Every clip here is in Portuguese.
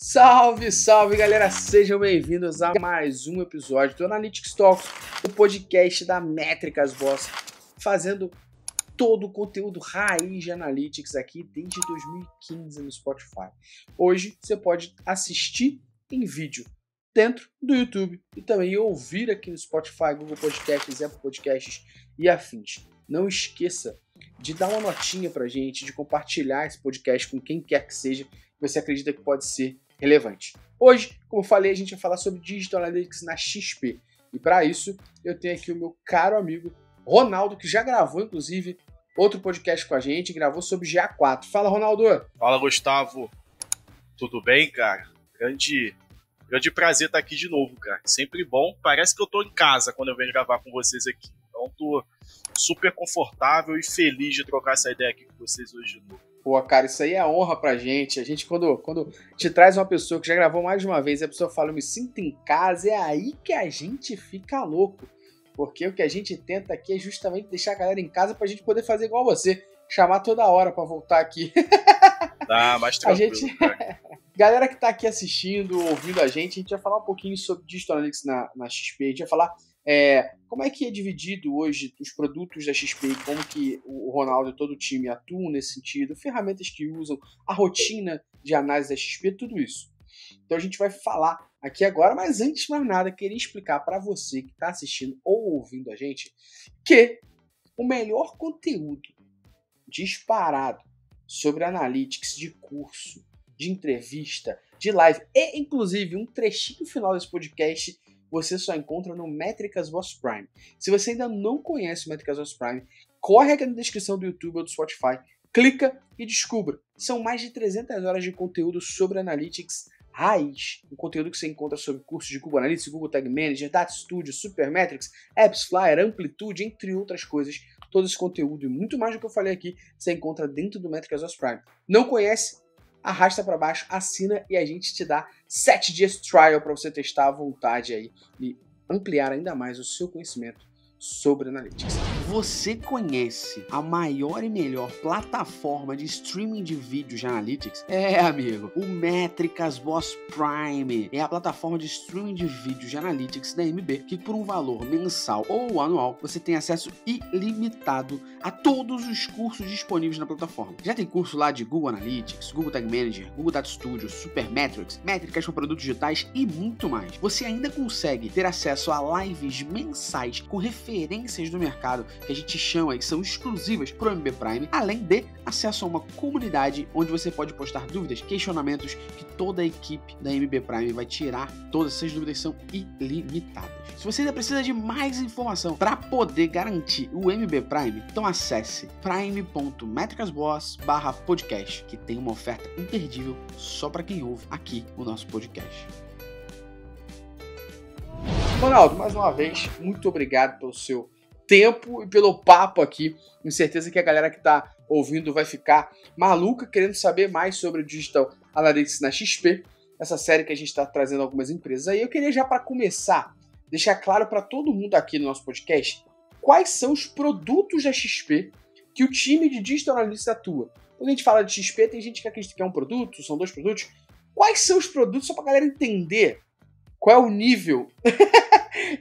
Salve, salve galera, sejam bem-vindos a mais um episódio do Analytics Talks, o podcast da Métricas Boss, fazendo todo o conteúdo raiz de Analytics aqui desde 2015 no Spotify. Hoje você pode assistir em vídeo dentro do YouTube e também ouvir aqui no Spotify, Google Podcasts, Apple Podcasts e afins. Não esqueça de dar uma notinha pra gente, de compartilhar esse podcast com quem quer que seja que você acredita que pode ser relevante. Hoje, como eu falei, a gente vai falar sobre Digital Analytics na XP. E para isso, eu tenho aqui o meu caro amigo Ronaldo, que já gravou, inclusive, outro podcast com a gente, gravou sobre GA4. Fala, Ronaldo! Fala, Gustavo! Tudo bem, cara? Grande prazer estar aqui de novo, cara. Sempre bom. Parece que eu tô em casa quando eu venho gravar com vocês aqui. Então, tô super confortável e feliz de trocar essa ideia aqui com vocês hoje de novo. Pô, cara, isso aí é honra pra gente. A gente, quando te traz uma pessoa que já gravou mais de uma vez e a pessoa fala, eu me sinto em casa, é aí que a gente fica louco. Porque o que a gente tenta aqui é justamente deixar a galera em casa pra gente poder fazer igual você. Chamar toda hora pra voltar aqui. Tá, mais tranquilo, cara. Galera que tá aqui assistindo, ouvindo a gente vai falar um pouquinho sobre Digital Analytics na XP. A gente vai falar como é que é dividido hoje os produtos da XP e como que o Ronaldo e todo o time atuam nesse sentido, ferramentas que usam, a rotina de análise da XP, tudo isso. Então a gente vai falar aqui agora, mas antes de mais nada, queria explicar para você que está assistindo ou ouvindo a gente que o melhor conteúdo disparado sobre Analytics de curso, de entrevista, de live e inclusive um trechinho final desse podcast você só encontra no Métricas Boss Prime. Se você ainda não conhece o Métricas Boss Prime, corre aqui na descrição do YouTube ou do Spotify, clica e descubra. São mais de 300 horas de conteúdo sobre Analytics raiz. O conteúdo que você encontra sobre cursos de Google Analytics, Google Tag Manager, Data Studio, Supermetrics, Apps Flyer, Amplitude, entre outras coisas. Todo esse conteúdo e muito mais do que eu falei aqui, você encontra dentro do Métricas Boss Prime. Não conhece? Arrasta para baixo, assina e a gente te dá 7 dias trial para você testar à vontade aí e ampliar ainda mais o seu conhecimento sobre Analytics. Você conhece a maior e melhor plataforma de streaming de vídeos de Analytics? É, amigo, o Métricas Boss Prime é a plataforma de streaming de vídeos de Analytics da MB, que por um valor mensal ou anual, você tem acesso ilimitado a todos os cursos disponíveis na plataforma. Já tem curso lá de Google Analytics, Google Tag Manager, Google Data Studio, Supermetrics, métricas para produtos digitais e muito mais. Você ainda consegue ter acesso a lives mensais com referências do mercado que a gente chama, que são exclusivas para o MB Prime, além de acesso a uma comunidade onde você pode postar dúvidas, questionamentos que toda a equipe da MB Prime vai tirar. Todas essas dúvidas são ilimitadas. Se você ainda precisa de mais informação para poder garantir o MB Prime, então acesse prime.metricasboss.podcast, que tem uma oferta imperdível só para quem ouve aqui o nosso podcast. Ronaldo, mais uma vez, muito obrigado pelo seu tempo e pelo papo aqui. Tenho certeza que a galera que está ouvindo vai ficar maluca querendo saber mais sobre o Digital Analytics na XP, essa série que a gente está trazendo algumas empresas aí. Eu queria já para começar deixar claro para todo mundo aqui no nosso podcast quais são os produtos da XP que o time de Digital Analytics atua. Quando a gente fala de XP, tem gente que acredita que é um produto, são dois produtos. Quais são os produtos, só para a galera entender qual é o nível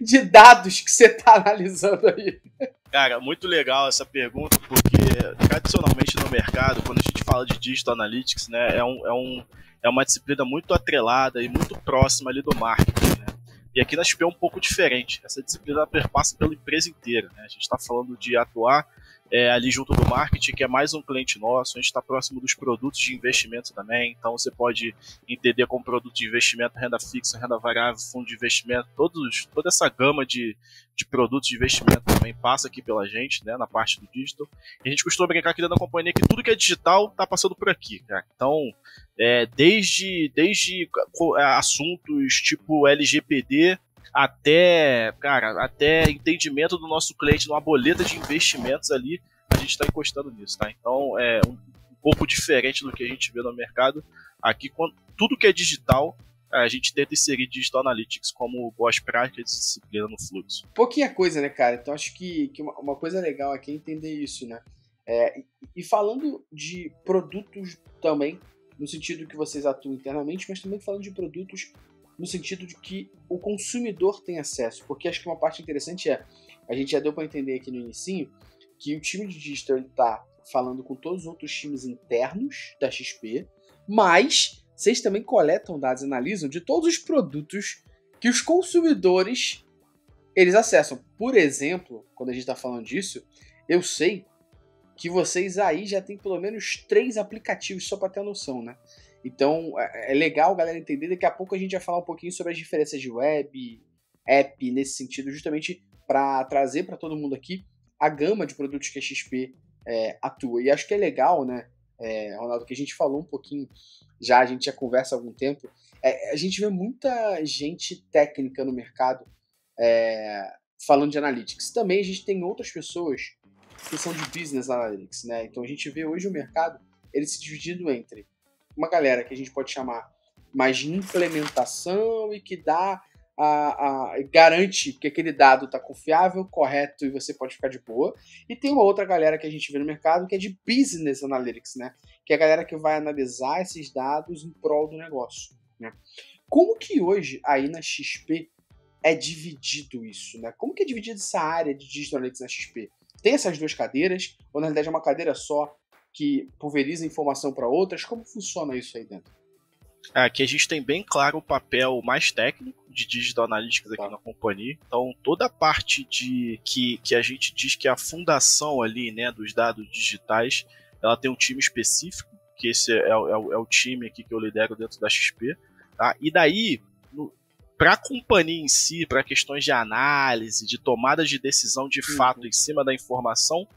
de dados que você está analisando aí? Cara, muito legal essa pergunta, porque tradicionalmente no mercado, quando a gente fala de Digital Analytics, né, é uma disciplina muito atrelada e muito próxima ali do marketing, né? E aqui na XP é um pouco diferente. Essa disciplina perpassa pela empresa inteira, né? A gente está falando de atuar ali junto do marketing, que é mais um cliente nosso. A gente está próximo dos produtos de investimento também. Então você pode entender como produto de investimento, renda fixa, renda variável, fundo de investimento, toda essa gama de produtos de investimento também passa aqui pela gente, né, na parte do digital. E a gente costuma brincar aqui dentro da companhia que tudo que é digital está passando por aqui, cara. Então, desde assuntos tipo LGPD até entendimento do nosso cliente numa boleta de investimentos ali, a gente está encostando nisso, tá? Então é um pouco diferente do que a gente vê no mercado. Aqui, tudo que é digital, a gente tenta inserir Digital Analytics como boas práticas de disciplina no fluxo. Pouquinha coisa, né, cara? Então acho que uma coisa legal aqui é entender isso, né? E falando de produtos também, no sentido que vocês atuam internamente, mas também falando de produtos no sentido de que o consumidor tem acesso. Porque acho que uma parte interessante a gente já deu para entender aqui no inicinho, que o time de digital está falando com todos os outros times internos da XP, mas vocês também coletam dados e analisam de todos os produtos que os consumidores eles acessam. Por exemplo, quando a gente está falando disso, eu sei que vocês aí já tem pelo menos 3 aplicativos, só para ter noção, né? Então, é legal, galera, entender. Daqui a pouco a gente vai falar um pouquinho sobre as diferenças de web, app, nesse sentido, justamente para trazer para todo mundo aqui a gama de produtos que a XP atua. E acho que é legal, né, Ronaldo, que a gente falou um pouquinho, a gente já conversa há algum tempo, a gente vê muita gente técnica no mercado falando de analytics. Também a gente tem outras pessoas que são de business analytics, né? Então a gente vê hoje o mercado ele se dividindo entre uma galera que a gente pode chamar mais de implementação e que garante que aquele dado está confiável, correto e você pode ficar de boa. E tem uma outra galera que a gente vê no mercado que é de business analytics, né? Que é a galera que vai analisar esses dados em prol do negócio, né? Como que hoje aí na XP é dividido isso, né? Como que é dividido essa área de digital analytics na XP? Tem essas 2 cadeiras ou na realidade é uma cadeira só que pulveriza informação para outras? Como funciona isso aí dentro? Aqui a gente tem bem claro o papel mais técnico de Digital Analytics aqui na companhia. Então, toda a parte que a gente diz que é a fundação ali, né, dos dados digitais, ela tem um time específico, que esse é o time aqui que eu lidero dentro da XP. Tá? E daí, para a companhia em si, para questões de análise, de tomada de decisão de fato em cima da informação,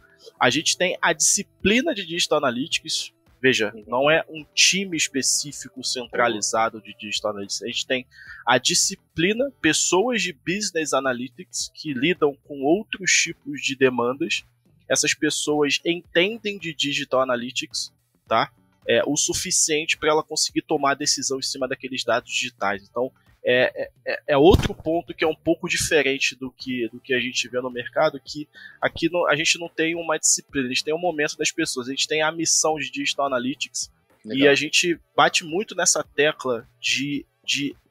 a gente tem a disciplina de Digital Analytics. Veja, não é um time específico centralizado de Digital Analytics. A gente tem a disciplina, pessoas de Business Analytics que lidam com outros tipos de demandas. Essas pessoas entendem de Digital Analytics, tá? O suficiente para ela conseguir tomar decisão em cima daqueles dados digitais. Então, é outro ponto que é um pouco diferente do que a gente vê no mercado, que aqui a gente não tem uma disciplina, a gente tem um momento das pessoas, a gente tem a missão de Digital Analytics. Legal. E a gente bate muito nessa tecla de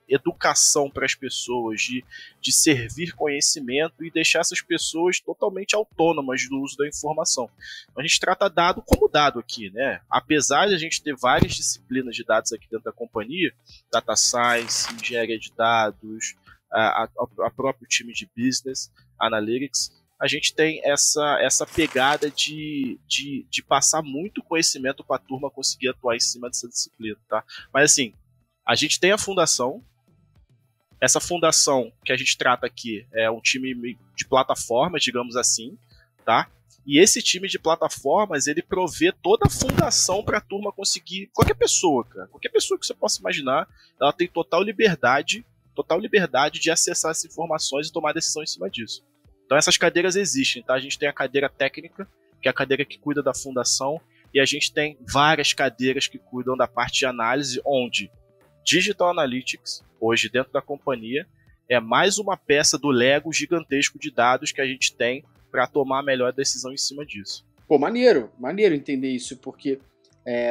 educação para as pessoas, de servir conhecimento e deixar essas pessoas totalmente autônomas do uso da informação. Então, a gente trata dado como dado aqui, né? Apesar de a gente ter várias disciplinas de dados aqui dentro da companhia, Data Science, Engenharia de Dados, a próprio time de Business Analytics, a gente tem essa pegada de passar muito conhecimento para a turma conseguir atuar em cima dessa disciplina, tá? Mas assim, a gente tem a fundação. Essa fundação que a gente trata aqui é um time de plataformas, digamos assim, tá? E esse time de plataformas, ele provê toda a fundação para a turma conseguir... Qualquer pessoa, cara, qualquer pessoa que você possa imaginar, ela tem total liberdade de acessar essas informações e tomar decisão em cima disso. Então essas cadeiras existem, tá? A gente tem a cadeira técnica, que é a cadeira que cuida da fundação, e a gente tem várias cadeiras que cuidam da parte de análise, onde Digital Analytics, hoje dentro da companhia, é mais uma peça do Lego gigantesco de dados que a gente tem para tomar a melhor decisão em cima disso. Pô, maneiro entender isso, porque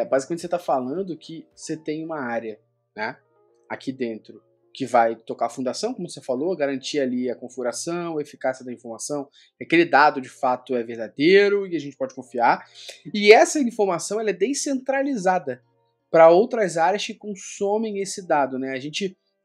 basicamente você está falando que você tem uma área, né, aqui dentro que vai tocar a fundação, como você falou, garantir ali a configuração, a eficácia da informação, aquele dado de fato é verdadeiro e a gente pode confiar, e essa informação ela é descentralizada para outras áreas que consomem esse dado, né?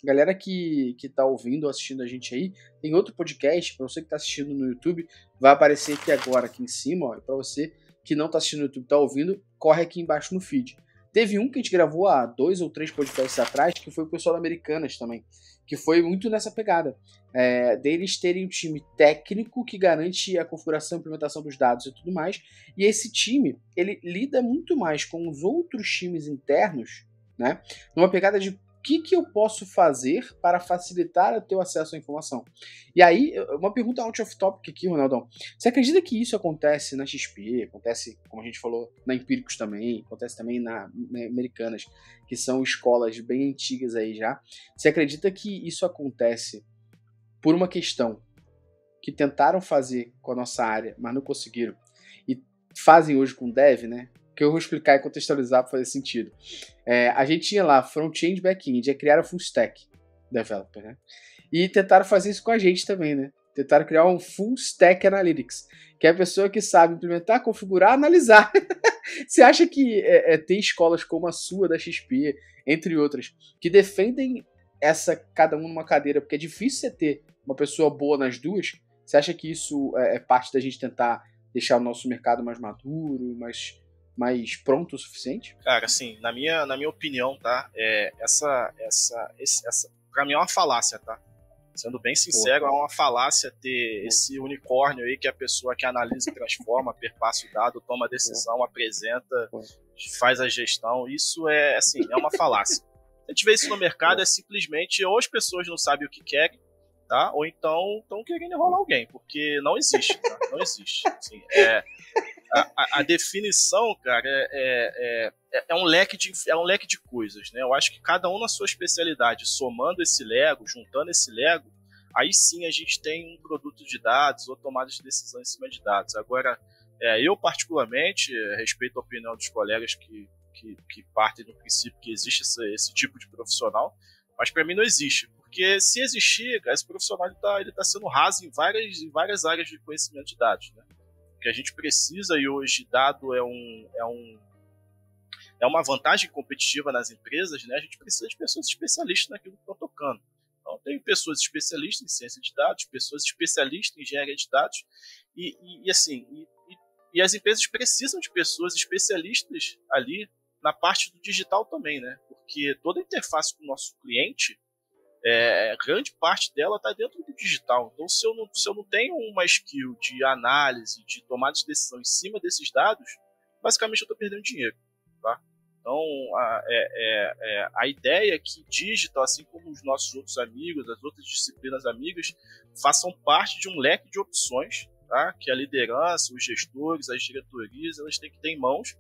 Galera que tá ouvindo ou assistindo a gente aí, tem outro podcast, para você que tá assistindo no YouTube, vai aparecer aqui agora, aqui em cima, ó, e para você que não tá assistindo no YouTube, tá ouvindo, corre aqui embaixo no feed. Teve um que a gente gravou há 2 ou 3 podcasts atrás, que foi o pessoal da Americanas também, que foi muito nessa pegada, deles terem um time técnico que garante a configuração e implementação dos dados e tudo mais, e esse time, ele lida muito mais com os outros times internos, né, numa pegada de o que eu posso fazer para facilitar o teu acesso à informação. E aí, uma pergunta out of topic aqui, Ronaldão. Você acredita que isso acontece na XP, acontece, como a gente falou, na Empíricos também, acontece também na Americanas, que são escolas bem antigas aí já. Você acredita que isso acontece por uma questão que tentaram fazer com a nossa área, mas não conseguiram, e fazem hoje com o Dev, né? Que eu vou explicar e contextualizar para fazer sentido. A gente tinha lá front-end, back-end, criaram full stack developer, né? E tentaram fazer isso com a gente também, né? Tentaram criar um full stack analytics, que é a pessoa que sabe implementar, configurar, analisar. Você acha que tem escolas como a sua, da XP, entre outras, que defendem cada um numa cadeira, porque é difícil você ter uma pessoa boa nas duas? Você acha que isso é parte da gente tentar deixar o nosso mercado mais maduro, mais pronto o suficiente? Cara, assim, na minha opinião, tá? Essa pra mim é uma falácia, tá? Sendo bem sincero, é uma falácia ter esse unicórnio aí que a pessoa que analisa e transforma, perpassa o dado, toma a decisão, apresenta, faz a gestão. Isso assim, é uma falácia. A gente vê isso no mercado, é simplesmente ou as pessoas não sabem o que querem, tá? Ou então estão querendo enrolar alguém, porque não existe, tá? Não existe. Assim, a definição, cara, é um leque de coisas, né? Eu acho que cada um na sua especialidade, somando esse Lego, juntando esse Lego, aí sim a gente tem um produto de dados ou tomada de decisão em cima de dados. Agora, eu particularmente respeito a opinião dos colegas que partem do princípio que existe esse tipo de profissional, mas para mim não existe, porque se existir, esse profissional ele tá sendo raso em várias áreas de conhecimento de dados, né? Que a gente precisa, e hoje dado é uma vantagem competitiva nas empresas, né? A gente precisa de pessoas especialistas naquilo que estão tocando. Então, tem pessoas especialistas em ciência de dados, pessoas especialistas em engenharia de dados, e as empresas precisam de pessoas especialistas ali na parte do digital também, né? Porque toda a interface com o nosso cliente, grande parte dela está dentro do digital. Então, se eu não tenho uma skill de análise, de tomada de decisão em cima desses dados, basicamente eu estou perdendo dinheiro, tá? Então, a ideia é que digital, assim como os nossos outros amigos, as outras disciplinas amigas, façam parte de um leque de opções, tá? Que a liderança, os gestores, as diretorias, elas têm que ter em mãos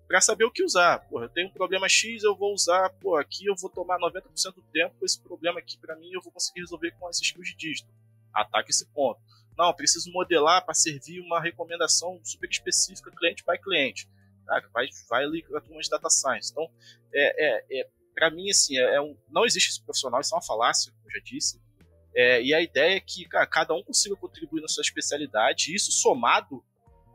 para saber o que usar. Porra, eu tenho um problema X, eu vou usar, aqui eu vou tomar 90% do tempo, esse problema aqui para mim eu vou conseguir resolver com esses skills de dígito. Ataque esse ponto. Não, preciso modelar para servir uma recomendação super específica cliente by cliente. Cara, vai ali com a turma de data science. Então, para mim, assim, não existe esse profissional, isso é uma falácia, como eu já disse. E a ideia é que, cara, cada um consiga contribuir na sua especialidade, e isso somado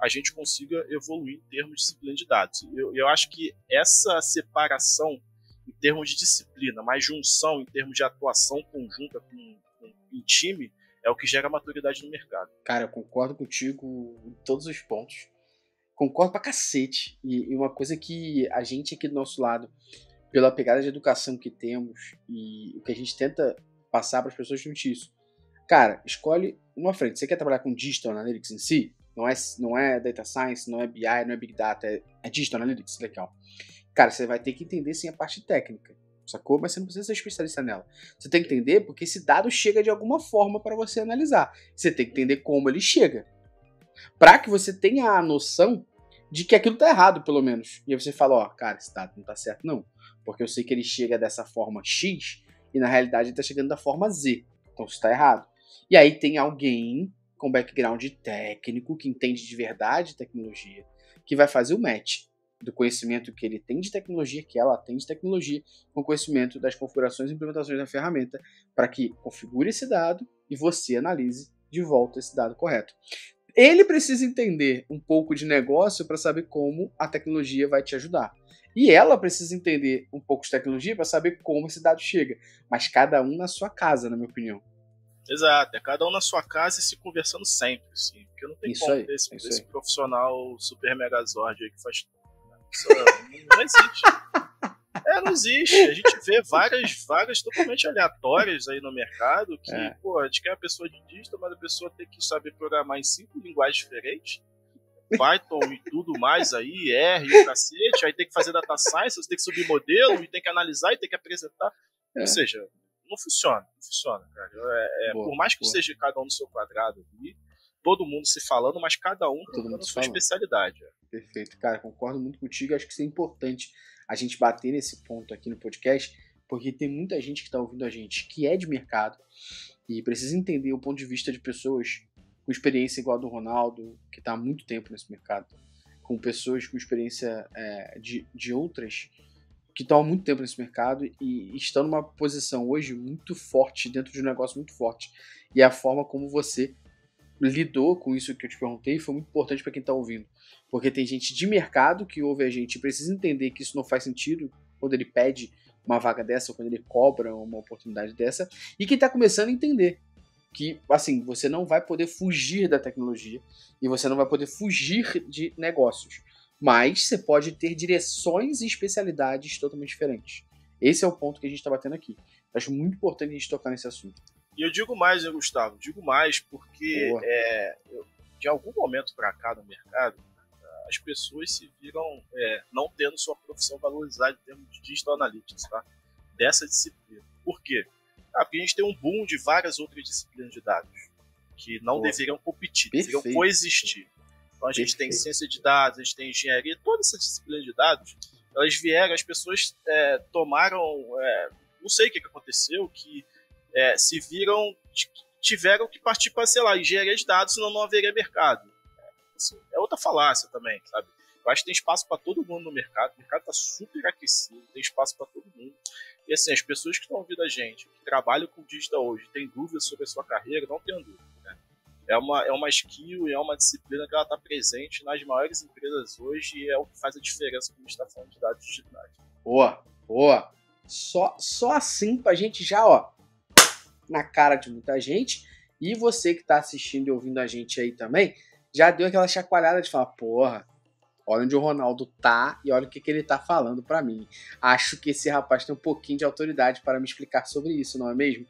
a gente consiga evoluir em termos de disciplina de dados. Eu acho que essa separação em termos de disciplina, mais junção em termos de atuação conjunta em time, é o que gera maturidade no mercado. Cara, eu concordo contigo em todos os pontos. Concordo pra cacete. E uma coisa que a gente aqui do nosso lado, pela pegada de educação que temos e o que a gente tenta passar para as pessoas é isso. Cara, escolhe uma frente. Você quer trabalhar com Digital Analytics em si? Não é Data Science, não é BI, não é Big Data, é Digital Analytics, legal. Cara, você vai ter que entender sim a parte técnica, sacou? Mas você não precisa ser especialista nela. Você tem que entender porque esse dado chega de alguma forma para você analisar. Você tem que entender como ele chega, para que você tenha a noção de que aquilo tá errado, pelo menos. E aí você fala, cara, esse dado não tá certo não, porque eu sei que ele chega dessa forma X e na realidade ele tá chegando da forma Z. Então isso tá errado. E aí tem alguém com background técnico, que entende de verdade tecnologia, que vai fazer o match do conhecimento que ele tem de tecnologia, que ela tem de tecnologia, com o conhecimento das configurações e implementações da ferramenta, para que configure esse dado e você analise de volta esse dado correto. Ele precisa entender um pouco de negócio para saber como a tecnologia vai te ajudar. E ela precisa entender um pouco de tecnologia para saber como esse dado chega. Mas cada um na sua casa, na minha opinião. Exato, cada um na sua casa e se conversando sempre, assim, porque não tem isso como aí, ter esse esse profissional super megazord aí que faz tudo. Não existe. Não existe. A gente vê vagas totalmente aleatórias aí no mercado que, a gente quer uma pessoa de digital, mas a pessoa tem que saber programar em 5 linguagens diferentes, Python e tudo mais aí, R e o cacete, aí tem que fazer data science, você tem que subir modelo, e tem que analisar, e tem que apresentar. Ou seja, não funciona, cara. Por mais que seja cada um no seu quadrado ali, todo mundo se falando, mas cada um tocando a sua especialidade. Perfeito, cara, concordo muito contigo. Acho que isso é importante a gente bater nesse ponto aqui no podcast, porque tem muita gente que está ouvindo a gente que é de mercado e precisa entender o ponto de vista de pessoas com experiência igual a do Ronaldo, que está há muito tempo nesse mercado, com pessoas com experiência de outras que estão há muito tempo nesse mercado e estão numa posição hoje muito forte, dentro de um negócio muito forte. E a forma como você lidou com isso que eu te perguntei foi muito importante para quem está ouvindo. Porque tem gente de mercado que ouve a gente e precisa entender que isso não faz sentido quando ele pede uma vaga dessa ou quando ele cobra uma oportunidade dessa. E quem está começando a entender que, assim, você não vai poder fugir da tecnologia e você não vai poder fugir de negócios. Mas você pode ter direções e especialidades totalmente diferentes. Esse é o ponto que a gente está batendo aqui. Acho muito importante a gente tocar nesse assunto. E eu digo mais, né, Gustavo? Digo mais porque de algum momento para cá no mercado, as pessoas se viram não tendo sua profissão valorizada em termos de digital analytics, tá? Dessa disciplina. Por quê? Porque a gente tem um boom de várias outras disciplinas de dados que não deveriam competir, deveriam coexistir. Então a gente tem ciência de dados, a gente tem engenharia, toda essa disciplina de dados, elas vieram, as pessoas tomaram, não sei o que aconteceu, que se viram, tiveram que partir para, sei lá, engenharia de dados, senão não haveria mercado. Assim, é outra falácia também, sabe? Eu acho que tem espaço para todo mundo no mercado, o mercado está super aquecido, tem espaço para todo mundo. E assim, as pessoas que estão ouvindo a gente, que trabalham com digital hoje, têm dúvidas sobre a sua carreira, não tenham dúvida. Né? É uma skill e é uma disciplina que ela está presente nas maiores empresas hoje e é o que faz a diferença quando a gente está falando de dados digitais. Boa. Só assim pra gente já, na cara de muita gente. E você que tá assistindo e ouvindo a gente aí também, já deu aquela chacoalhada de falar, porra, olha onde o Ronaldo tá e olha o que ele tá falando pra mim. Acho que esse rapaz tem um pouquinho de autoridade para me explicar sobre isso, não é mesmo?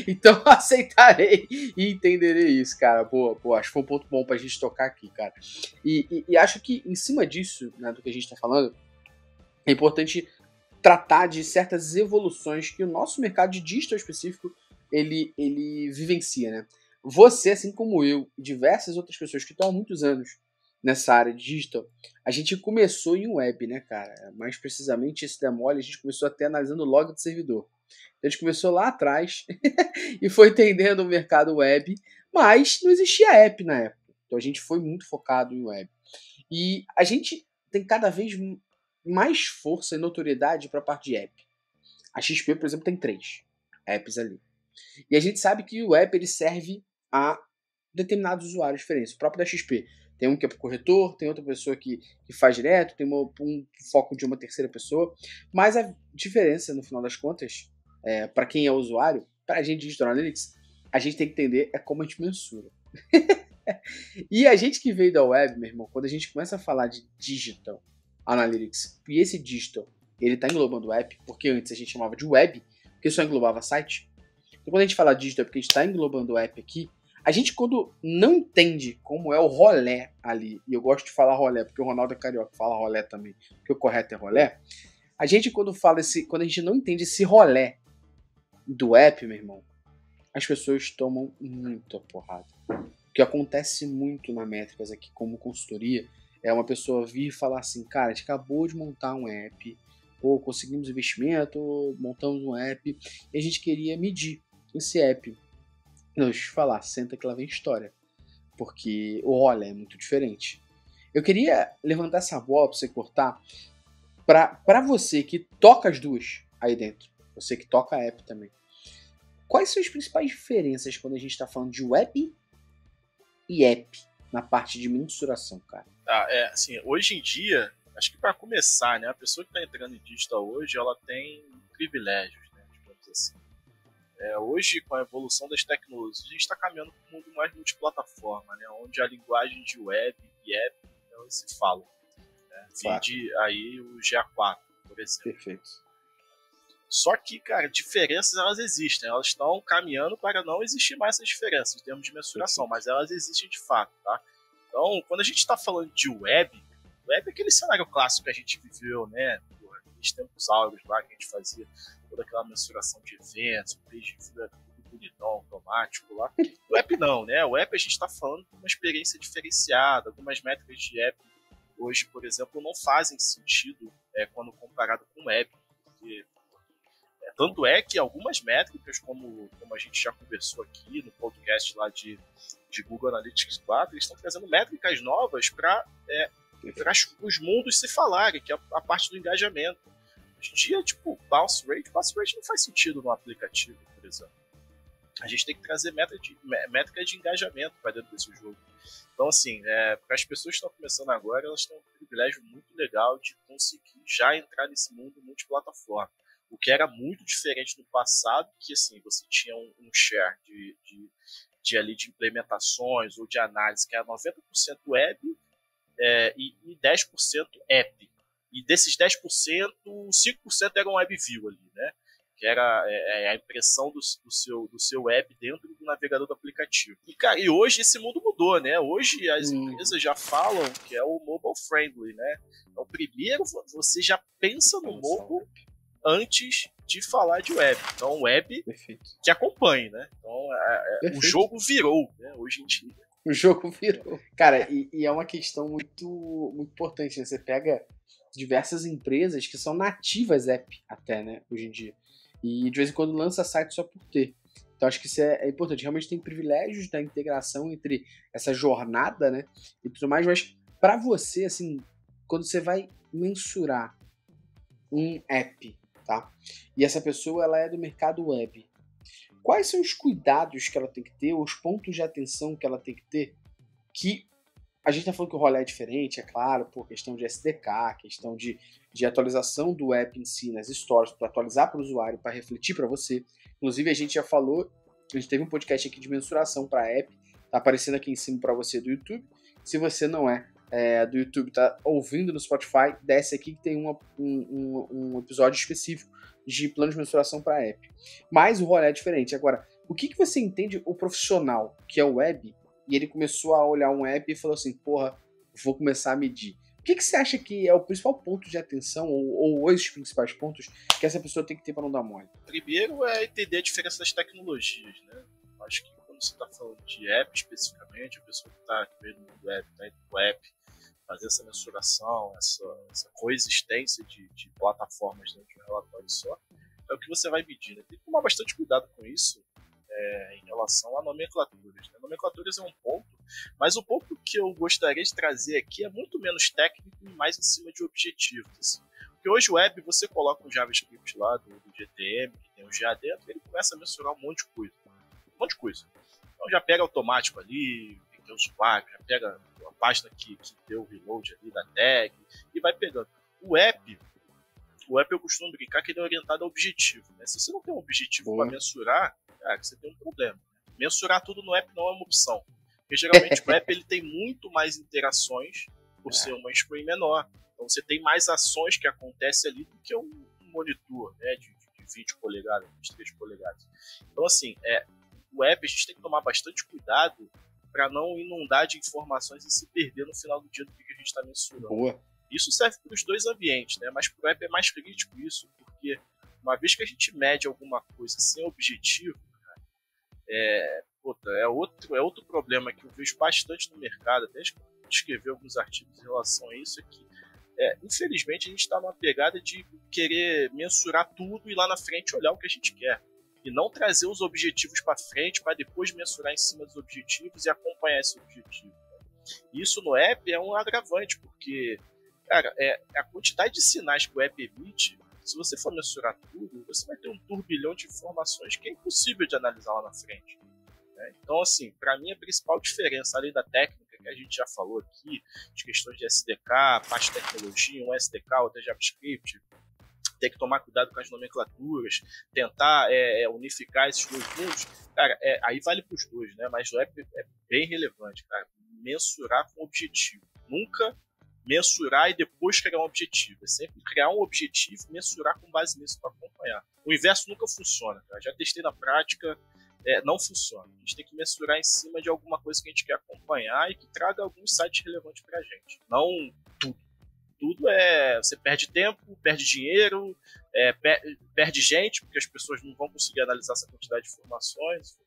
Então aceitarei e entenderei isso, cara. Boa. Acho que foi um ponto bom pra gente tocar aqui, cara. E acho que em cima disso, né, do que a gente tá falando, é importante tratar de certas evoluções que o nosso mercado de digital específico ele vivencia, né? Você, assim como eu, e diversas outras pessoas que estão há muitos anos nessa área de digital, a gente começou em web, né, cara? Mais precisamente, esse demole, a gente começou até analisando o log do servidor. A gente começou lá atrás e foi entendendo o mercado web, mas não existia app na época. Então a gente foi muito focado em web. E a gente tem cada vez mais força e notoriedade para a parte de app. A XP, por exemplo, tem 3 apps ali. E a gente sabe que o app ele serve a determinados usuários diferentes. O próprio da XP tem um que é para o corretor, tem outra pessoa que faz direto, tem um foco de uma terceira pessoa. Mas a diferença, no final das contas, para quem é usuário, para a gente de Digital Analytics, a gente tem que entender como a gente mensura. E a gente que veio da web, meu irmão, quando a gente começa a falar de Digital Analytics, e esse Digital, ele está englobando o app, porque antes a gente chamava de web, porque só englobava site. Então quando a gente fala Digital, é porque a gente está englobando o app aqui, a gente quando não entende como é o rolé ali, e eu gosto de falar rolé, porque o Ronaldo é carioca, fala rolé também, porque o correto é rolé, a gente quando a gente não entende esse rolé do app, meu irmão, as pessoas tomam muita porrada. O que acontece muito na Métricas aqui como consultoria é uma pessoa vir e falar assim, cara, a gente acabou de montar um app, ou conseguimos investimento, ou montamos um app, e a gente queria medir esse app. Não, deixa eu te falar, senta que lá vem história, porque o rolê é muito diferente. Eu queria levantar essa bola para você cortar, para você que toca as duas aí dentro, você que toca a app também. Quais são as principais diferenças quando a gente está falando de web e app na parte de mensuração, cara? Assim, hoje em dia, acho que para começar, né, a pessoa que está entrando em digital hoje, ela tem privilégios, né, digamos assim. Hoje, com a evolução das tecnologias, a gente está caminhando para um mundo mais multiplataforma, né, onde a linguagem de web e app se falam. Né, vide aí o GA4, por exemplo. Perfeito. Só que, cara, diferenças elas existem, elas estão caminhando para não existir mais essas diferenças em termos de mensuração, mas elas existem de fato, tá? Então, quando a gente está falando de web é aquele cenário clássico que a gente viveu, né? Nos tempos áureos lá, que a gente fazia toda aquela mensuração de eventos, o page tudo bonitão, automático lá. O app não, né? O app a gente está falando de uma experiência diferenciada, algumas métricas de app hoje, por exemplo, não fazem sentido quando comparado com o web, porque tanto é que algumas métricas, como a gente já conversou aqui no podcast lá de Google Analytics 4, eles estão trazendo métricas novas para os mundos se falarem, que é a parte do engajamento. Hoje em dia, tipo, bounce rate não faz sentido no aplicativo, por exemplo. A gente tem que trazer métrica de engajamento para dentro desse jogo. Então, assim, para as pessoas que estão começando agora, elas têm um privilégio muito legal de conseguir já entrar nesse mundo multiplataforma. O que era muito diferente no passado, que assim, você tinha um share de implementações ou de análise que era 90% web e 10% app. E desses 10%, 5% era um WebView ali, né? Que era a impressão do seu app dentro do navegador do aplicativo. E, cara, e hoje esse mundo mudou, né? Hoje as empresas já falam que é o mobile friendly, né? Então, primeiro você já pensa no mobile antes de falar de web. Então, web que acompanhe, né? Então, o jogo virou, né? Hoje em dia. O jogo virou. Cara, e é uma questão muito, muito importante, né? Você pega diversas empresas que são nativas app até, né? Hoje em dia. E de vez em quando lança site só por ter. Então acho que isso é importante. Realmente tem privilégios da integração entre essa jornada, né? E tudo mais, mas para você, assim, quando você vai mensurar um app, tá? E essa pessoa, ela é do mercado web. Quais são os cuidados que ela tem que ter, os pontos de atenção que ela tem que ter, que a gente tá falando que o rolê é diferente, é claro, por questão de SDK, questão de atualização do app em si, nas stores, para atualizar para o usuário, para refletir para você. Inclusive, a gente já falou, a gente teve um podcast aqui de mensuração para app, tá aparecendo aqui em cima para você do YouTube. Se você não é do YouTube, tá ouvindo no Spotify, desce aqui que tem um episódio específico de plano de mensuração para app. Mas o rolê é diferente. Agora, o que você entende o profissional que é o web, e ele começou a olhar um app e falou assim, porra, vou começar a medir. O que você acha que é o principal ponto de atenção, ou os principais pontos que essa pessoa tem que ter para não dar mole? Primeiro é entender a diferença das tecnologias, né? Acho que quando você está falando de app especificamente, a pessoa que está vendo no web, tá indo no app, fazer essa mensuração, essa coexistência de plataformas dentro de um relatório só, é o que você vai medir, né? Tem que tomar bastante cuidado com isso, em relação a nomenclaturas. Né? Nomenclaturas é um ponto, mas o ponto que eu gostaria de trazer aqui é muito menos técnico e mais em cima de objetivos. Assim. Porque hoje o web, você coloca um JavaScript lá do GTM, que tem um GA dentro, ele começa a mensurar um monte de coisa. Um monte de coisa. Então já pega automático ali, tem o usuário, já pega a página que deu o reload ali da tag, e vai pegando. O app eu costumo brincar que ele é orientado a objetivo. Né? Se você não tem um objetivo para mensurar, cara, você tem um problema. Mensurar tudo no app não é uma opção. Porque geralmente o app ele tem muito mais interações por ser uma screen menor. Então você tem mais ações que acontecem ali do que um monitor, né, de 20 polegadas, 23 polegadas. Então assim, o app a gente tem que tomar bastante cuidado para não inundar de informações e se perder no final do dia do que a gente está mensurando. Boa. Isso serve para os dois ambientes, né? Mas para o app é mais crítico isso, porque uma vez que a gente mede alguma coisa sem objetivo, é outro problema que eu vejo bastante no mercado, até escrever alguns artigos em relação a isso, é que infelizmente a gente está numa pegada de querer mensurar tudo e lá na frente olhar o que a gente quer. E não trazer os objetivos para frente para depois mensurar em cima dos objetivos e acompanhar esse objetivo. Né? Isso no app é um agravante, porque cara, a quantidade de sinais que o app emite, se você for mensurar tudo, você vai ter um turbilhão de informações que é impossível de analisar lá na frente. Né? Então, assim, para mim a principal diferença, além da técnica que a gente já falou aqui, de questões de SDK, parte de tecnologia, um SDK, outro JavaScript, ter que tomar cuidado com as nomenclaturas, tentar unificar esses dois mundos, cara, aí vale para os dois, né? Mas o app é bem relevante, cara. Mensurar com objetivo. Nunca mensurar e depois criar um objetivo. É sempre criar um objetivo e mensurar com base nisso para acompanhar. O inverso nunca funciona, cara. Já testei na prática, não funciona. A gente tem que mensurar em cima de alguma coisa que a gente quer acompanhar e que traga algum insight relevante para a gente. Não tudo. Tudo você perde tempo, perde dinheiro, perde gente, porque as pessoas não vão conseguir analisar essa quantidade de informações.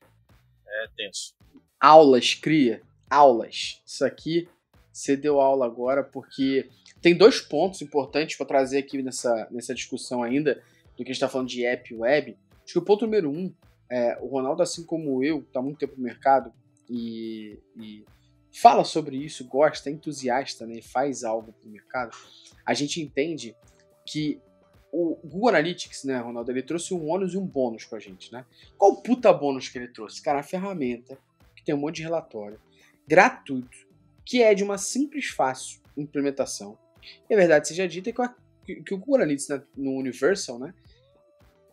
É tenso. Aulas, cria. Aulas. Isso aqui, você deu aula agora, porque tem dois pontos importantes para trazer aqui nessa discussão ainda, do que a gente está falando de app e web. Acho que o ponto número 1, o Ronaldo, assim como eu, está há muito tempo no mercado e fala sobre isso, gosta, é entusiasta, né, e faz algo para o mercado. A gente entende que o Google Analytics, né, Ronaldo, ele trouxe um ônus e um bônus pra gente, né? Qual o puta bônus que ele trouxe? Cara, a ferramenta, que tem um monte de relatório, gratuito, que é de uma simples, fácil implementação. E a verdade seja dita que o Google Analytics no Universal, né?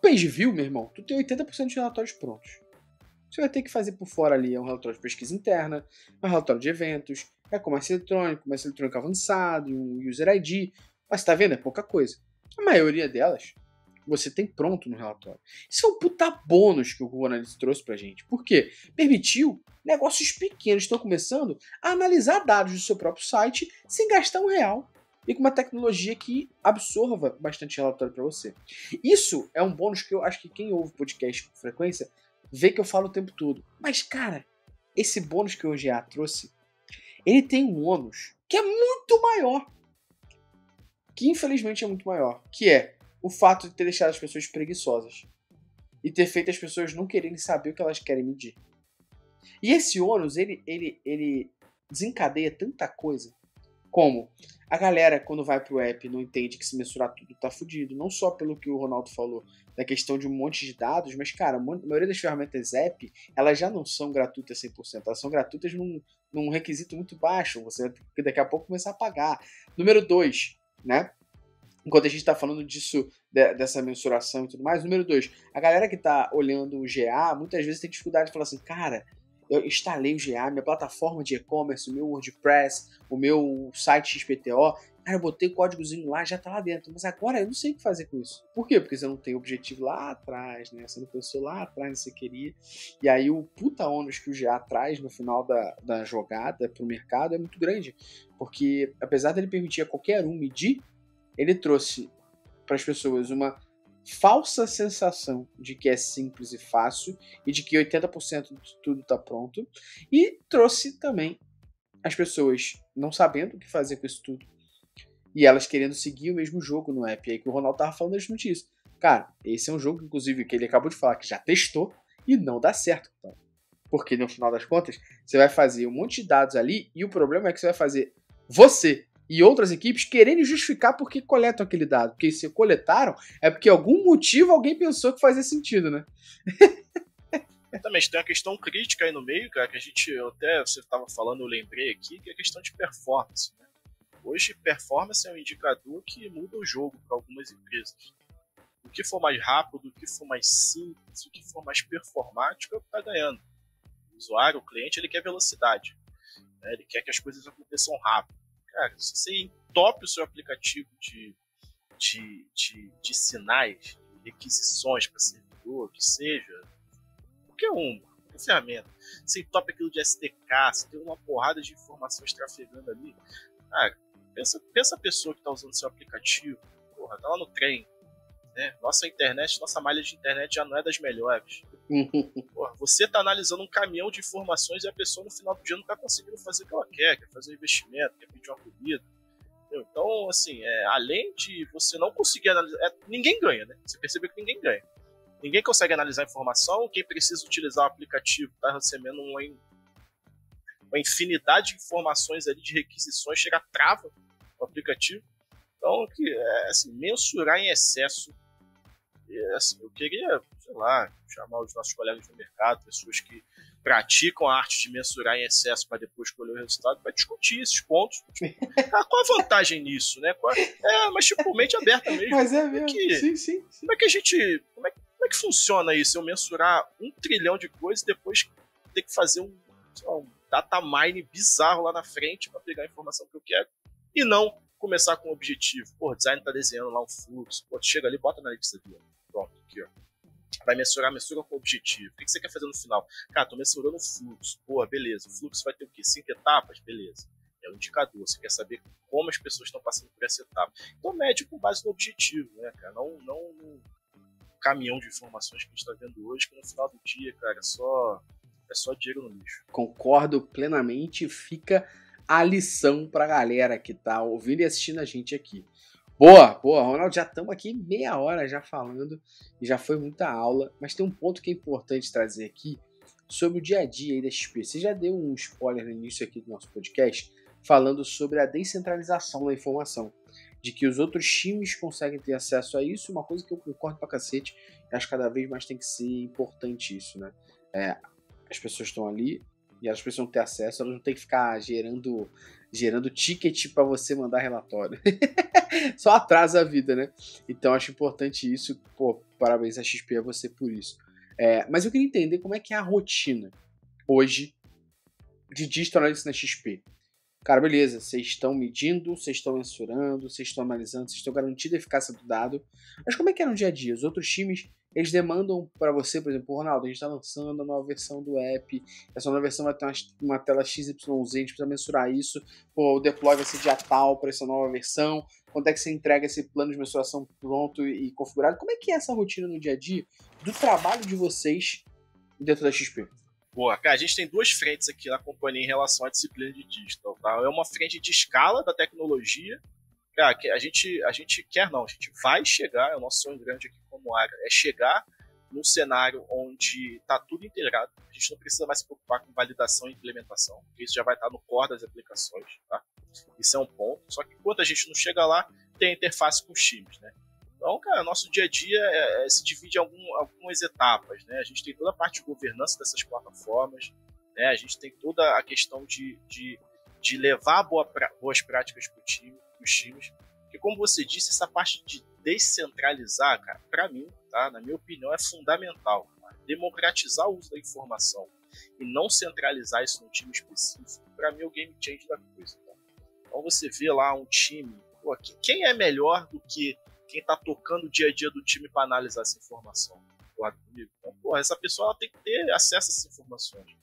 Page View, meu irmão, tu tem 80% de relatórios prontos. Você vai ter que fazer por fora ali um relatório de pesquisa interna, um relatório de eventos, comércio eletrônico avançado, um User ID. Mas tá vendo? É pouca coisa. A maioria delas você tem pronto no relatório. Isso é um puta bônus que o Google Analytics trouxe pra gente. Por quê? Permitiu negócios pequenos que estão começando a analisar dados do seu próprio site sem gastar R$1 e com uma tecnologia que absorva bastante relatório para você. Isso é um bônus que eu acho que quem ouve podcast com frequência vê que eu falo o tempo todo. Mas, cara, esse bônus que o GA trouxe, ele tem um ônus que é muito maior. Que infelizmente é muito maior. Que é o fato de ter deixado as pessoas preguiçosas. E ter feito as pessoas não quererem saber o que elas querem medir. E esse ônus, ele desencadeia tanta coisa. Como a galera, quando vai pro app, não entende que se mensurar tudo tá fudido. Não só pelo que o Ronaldo falou, da questão de um monte de dados, mas, cara, a maioria das ferramentas app, elas já não são gratuitas 100%. Elas são gratuitas num requisito muito baixo. Você vai ter que daqui a pouco começar a pagar. Número 2, né? Enquanto a gente tá falando disso, dessa mensuração e tudo mais. Número 2, a galera que tá olhando o GA, muitas vezes tem dificuldade de falar assim, cara, eu instalei o GA, minha plataforma de e-commerce, o meu WordPress, o meu site XPTO, cara, eu botei o códigozinho lá, já tá lá dentro, mas agora eu não sei o que fazer com isso. Por quê? Porque você não tem objetivo lá atrás, né? Você não pensou lá atrás no que você queria. E aí o puta ônus que o GA traz no final da jogada pro mercado é muito grande. Porque apesar dele permitir a qualquer um medir, ele trouxe para as pessoas uma falsa sensação de que é simples e fácil e de que 80% de tudo está pronto, e trouxe também as pessoas não sabendo o que fazer com isso tudo e elas querendo seguir o mesmo jogo no app. E aí que o Ronaldo tava falando justamente isso. Cara, esse é um jogo, inclusive, que ele acabou de falar que já testou e não dá certo. Então. Porque no final das contas, você vai fazer um monte de dados ali e o problema é que você vai fazer você e outras equipes quererem justificar por que coletam aquele dado. Porque se coletaram, é porque algum motivo alguém pensou que fazia sentido, né? Exatamente, tem uma questão crítica aí no meio, cara, que a gente, até você estava falando, eu lembrei aqui, que é a questão de performance. Né? Hoje, performance é um indicador que muda o jogo para algumas empresas. O que for mais rápido, o que for mais simples, o que for mais performático é o que está ganhando. O usuário, o cliente, ele quer velocidade. Né? Ele quer que as coisas aconteçam rápido. Cara, se você entope o seu aplicativo de sinais, de requisições para servidor, que seja, qualquer ferramenta, você entope aquilo de SDK, você tem uma porrada de informações trafegando ali, cara, pensa a pessoa que está usando seu aplicativo, porra, tá lá no trem, né? Nossa malha de internet já não é das melhores. Porra, você tá analisando um caminhão de informações e a pessoa no final do dia não tá conseguindo fazer o que ela quer fazer um investimento, quer pedir uma comida. Entendeu? Então, assim, além de você não conseguir analisar, ninguém ganha, né? Você percebe que ninguém ganha. Ninguém consegue analisar a informação, quem precisa utilizar o aplicativo tá recebendo uma infinidade de informações ali, de requisições, chega a trava o aplicativo. Então, assim, mensurar em excesso. Assim, eu queria, sei lá, chamar os nossos colegas do mercado, pessoas que praticam a arte de mensurar em excesso para depois colher o resultado, para discutir esses pontos. Qual a vantagem nisso, né? Mas tipo, mente aberta mesmo. Mas é mesmo, sim. Como é que a gente... Como é que funciona isso? Eu mensurar 1 trilhão de coisas e depois ter que fazer um data mine bizarro lá na frente para pegar a informação que eu quero e não começar com um objetivo. Pô, o design tá desenhando lá um fluxo. Pô, tu chega ali, bota na lista aqui, ó. Pronto, aqui, ó. Vai mensura com o objetivo. O que você quer fazer no final? Cara, tô mensurando o fluxo. Pô, beleza. O fluxo vai ter o quê? 5 etapas? Beleza. É um indicador. Você quer saber como as pessoas estão passando por essa etapa. Então, mede com base no objetivo, né, cara? Não no caminhão de informações que a gente tá vendo hoje, que no final do dia, cara, é só dinheiro no lixo. Concordo plenamente. Fica a lição pra galera que tá ouvindo e assistindo a gente aqui. Boa, Ronaldo, já estamos aqui meia hora já falando e já foi muita aula, mas tem um ponto que é importante trazer aqui sobre o dia a dia aí da XP. Você já deu um spoiler no início aqui do nosso podcast falando sobre a descentralização da informação. de que os outros times conseguem ter acesso a isso, uma coisa que eu concordo pra cacete, e acho que cada vez mais tem que ser importante isso, né? As pessoas estão ali e elas precisam ter acesso, elas não tem que ficar gerando ticket para você mandar relatório. Só atrasa a vida, né? Então acho importante isso. Pô, parabéns a XP a você por isso. Mas eu queria entender como é que é a rotina hoje de Digital Analytics na XP. Cara, beleza, vocês estão medindo, vocês estão mensurando, vocês estão analisando, vocês estão garantindo a eficácia do dado. Mas como é que é no dia a dia? Os outros times, eles demandam para você, por exemplo, Ronaldo, a gente está lançando a nova versão do app, essa nova versão vai ter uma tela XYZ, a gente precisa mensurar isso, pô, o deploy vai ser dia tal para essa nova versão, quando é que você entrega esse plano de mensuração pronto e configurado? Como é que é essa rotina no dia a dia do trabalho de vocês dentro da XP? Boa, cara, a gente tem duas frentes aqui na companhia em relação à disciplina de digital, tá? É uma frente de escala da tecnologia, cara, que a gente quer não, a gente vai chegar, é o nosso sonho grande aqui como área, é chegar num cenário onde está tudo integrado, a gente não precisa mais se preocupar com validação e implementação, porque isso já vai estar no core das aplicações, tá? Isso é um ponto, só que enquanto a gente não chega lá, tem a interface com os times, né? Então, cara, nosso dia a dia se divide em algumas etapas, né? A gente tem toda a parte de governança dessas plataformas, né? A gente tem toda a questão de levar boas práticas para os times. Porque, como você disse, essa parte de descentralizar, cara, para mim, tá? Na minha opinião, é fundamental. Tá? Democratizar o uso da informação e não centralizar isso num time específico, para mim é o game change da coisa. Tá? Então, você vê lá um time, pô, quem é melhor do que quem está tocando o dia a dia do time para analisar essa informação? Então, porra, essa pessoa ela tem que ter acesso a essas informações.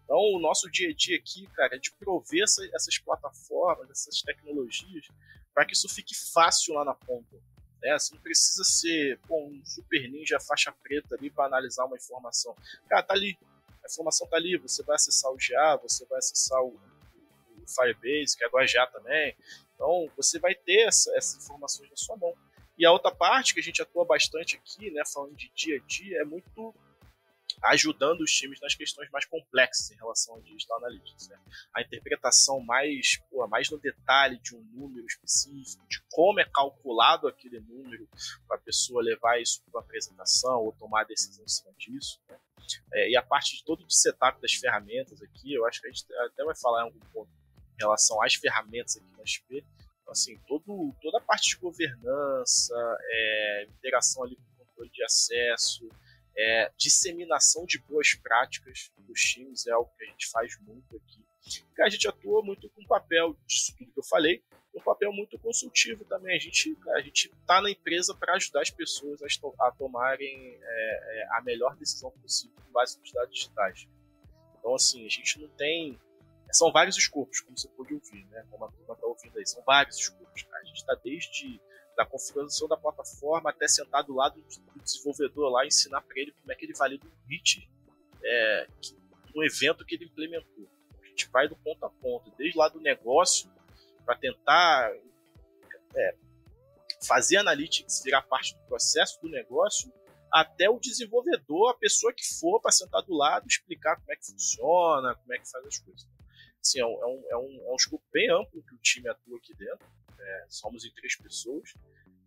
Então, o nosso dia a dia aqui, cara, é de prover essas plataformas, essas tecnologias, para que isso fique fácil lá na ponta. Né? Você não precisa ser um super ninja faixa preta ali para analisar uma informação. Cara, tá ali. A informação tá ali. Você vai acessar o GA, você vai acessar o Firebase, que agora é GA também. Então, você vai ter essas informações na sua mão. E a outra parte que a gente atua bastante aqui, né, falando de dia a dia, é muito ajudando os times nas questões mais complexas em relação ao Digital Analytics. Né? A interpretação mais no detalhe de um número específico, de como é calculado aquele número para a pessoa levar isso para uma apresentação ou tomar a decisão em cima disso. Né? E a parte de todo o setup das ferramentas aqui, eu acho que a gente até vai falar em algum ponto em relação às ferramentas aqui na XP. Assim, toda a parte de governança, interação ali com o controle de acesso, disseminação de boas práticas dos times é algo que a gente faz muito aqui. A gente atua muito com o papel disso tudo que eu falei, um papel muito consultivo também. A gente está na empresa para ajudar as pessoas a tomarem a melhor decisão possível com base nos dados digitais. Então, assim, a gente não tem... São vários escopos, como você pode ouvir, né? Como a turma está ouvindo aí, são vários escopos. Tá? A gente está desde da configuração da plataforma até sentar do lado do desenvolvedor lá e ensinar para ele como é que ele valida um hit no evento que ele implementou. A gente vai do ponto a ponto, desde lá do negócio, para tentar fazer analytics virar parte do processo do negócio, até o desenvolvedor, a pessoa que for para sentar do lado, explicar como é que funciona, como é que faz as coisas. Assim, é um escopo bem amplo que o time atua aqui dentro. Somos em 3 pessoas.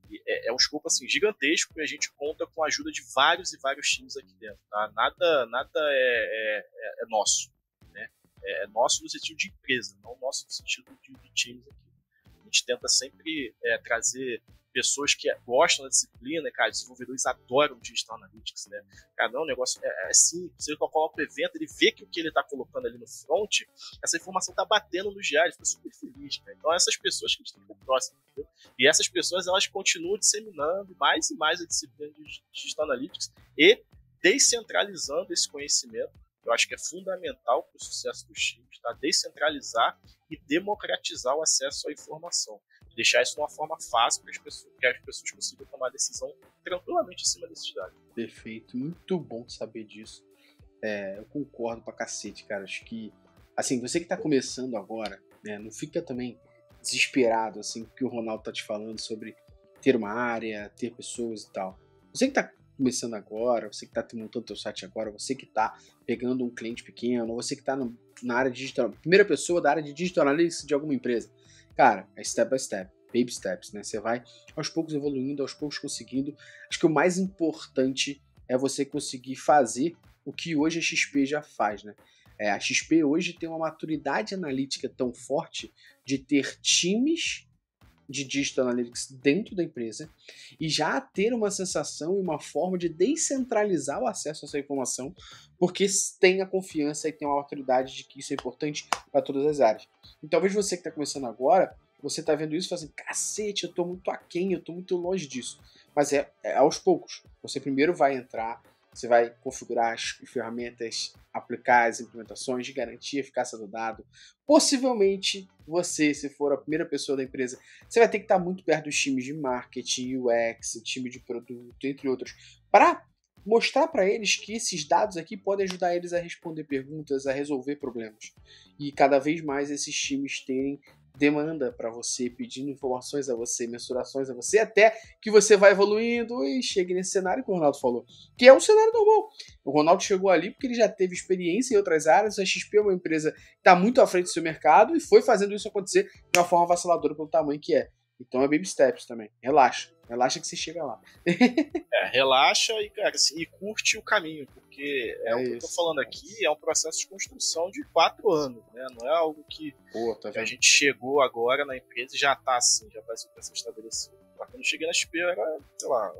E é um escopo assim, gigantesco e a gente conta com a ajuda de vários e vários times aqui dentro. Tá? Nada é nosso. Né? É nosso no sentido de empresa, não nosso no sentido de times aqui. A gente tenta sempre trazer pessoas que gostam da disciplina, cara, desenvolvedores adoram Digital Analytics, né? Cara, não, o negócio é simples, ele coloca o evento, ele vê que o que ele está colocando ali no front, essa informação está batendo no GA, ele fica super feliz, cara. Então, essas pessoas que a gente tem que estar próximo, entendeu? E essas pessoas, elas continuam disseminando mais e mais a disciplina de Digital Analytics e descentralizando esse conhecimento. Eu acho que é fundamental para o sucesso dos times, tá? Descentralizar e democratizar o acesso à informação. Deixar isso de uma forma fácil para que as pessoas consigam tomar decisão tranquilamente em cima desses dados. Perfeito, muito bom saber disso. Eu concordo pra cacete, cara. Acho que, assim, você que tá começando agora, né, não fica também desesperado, assim, que o Ronaldo tá te falando sobre ter uma área, ter pessoas e tal. Você que tá começando agora, você que tá montando teu site agora, você que tá pegando um cliente pequeno, você que tá na área digital, primeira pessoa da área de Digital Analytics de alguma empresa. Cara, é step by step. baby steps, né? Você vai aos poucos evoluindo, aos poucos conseguindo. Acho que o mais importante é você conseguir fazer o que hoje a XP já faz, né? A XP hoje tem uma maturidade analítica tão forte de ter times de Digital Analytics dentro da empresa e já ter uma sensação e uma forma de descentralizar o acesso a essa informação, porque tem a confiança e tem uma autoridade de que isso é importante para todas as áreas. E talvez você que está começando agora, você está vendo isso e fala assim, cacete, eu estou muito aquém, eu estou muito longe disso. Mas é aos poucos. Você primeiro vai entrar, você vai configurar as ferramentas, aplicar as implementações de garantia, eficácia do dado. Possivelmente, você, se for a primeira pessoa da empresa, você vai ter que estar muito perto dos times de marketing, UX, time de produto, entre outros, para mostrar para eles que esses dados aqui podem ajudar eles a responder perguntas, a resolver problemas. E cada vez mais esses times terem demanda para você, pedindo informações a você, mensurações a você, até que você vai evoluindo e chegue nesse cenário que o Ronaldo falou, que é um cenário normal. O Ronaldo chegou ali porque ele já teve experiência em outras áreas, a XP é uma empresa que está muito à frente do seu mercado e foi fazendo isso acontecer de uma forma avassaladora pelo tamanho que é. Então é baby steps também. Relaxa que você chega lá. Relaxa e, cara, assim, e curte o caminho, porque o que eu tô falando aqui é um processo de construção de 4 anos, né? Não é algo que a gente chegou agora na empresa e já tá assim, já vai ser estabelecido. Quando eu cheguei na XP, eu era, sei lá,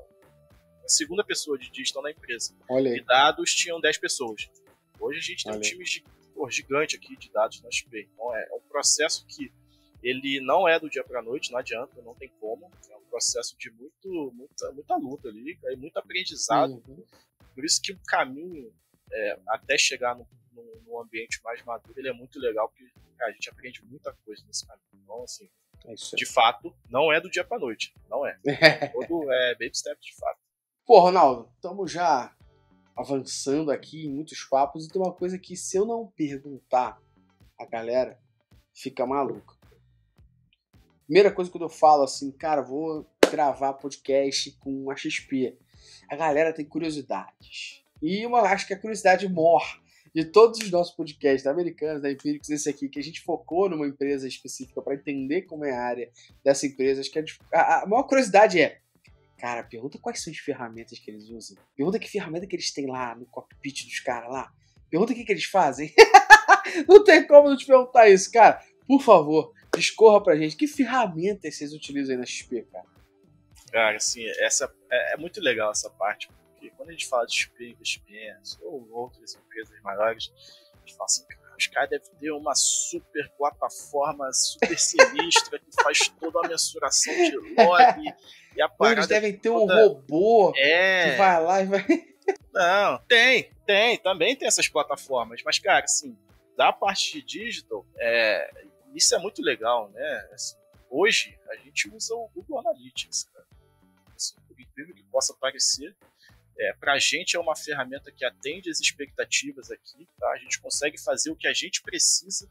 a segunda pessoa de digital na empresa. E dados tinham 10 pessoas. Hoje a gente tem um time gigante aqui de dados na XP. Então é um processo que ele não é do dia para a noite, não adianta, não tem como. É um processo de muita luta ali, muito aprendizado. Por isso que o caminho até chegar num ambiente mais maduro, ele é muito legal, porque a gente aprende muita coisa nesse caminho. Então, assim, de fato, não é do dia para a noite. Não é. Todo baby step, de fato. Pô, Ronaldo, estamos já avançando aqui em muitos papos e tem uma coisa que, se eu não perguntar, a galera fica maluca. Primeira coisa que eu falo assim, cara, vou gravar podcast com a XP. A galera tem curiosidades. E acho que a curiosidade maior de todos os nossos podcasts, da Americanas, da Empíricos, esse aqui, que a gente focou numa empresa específica para entender como é a área dessa empresa. Acho que a maior curiosidade é, cara, pergunta quais são as ferramentas que eles usam. Pergunta que ferramenta que eles têm lá no cockpit dos caras lá. Pergunta o que eles fazem. Não tem como não te perguntar isso, cara. Por favor, discorra pra gente. Que ferramentas vocês utilizam aí na XP, cara? Cara, assim, essa é muito legal essa parte, porque quando a gente fala de XP, investimentos ou outras empresas maiores, a gente fala assim, cara, os caras devem ter uma super plataforma super sinistra que faz toda a mensuração de log e a parada. Eles devem ter um robô que vai lá e vai... Não, também tem essas plataformas, mas, cara, assim, da parte de digital, isso é muito legal, né? Assim, hoje, a gente usa o Google Analytics, cara. Assim, por incrível que possa parecer, pra gente é uma ferramenta que atende as expectativas aqui, tá? A gente consegue fazer o que a gente precisa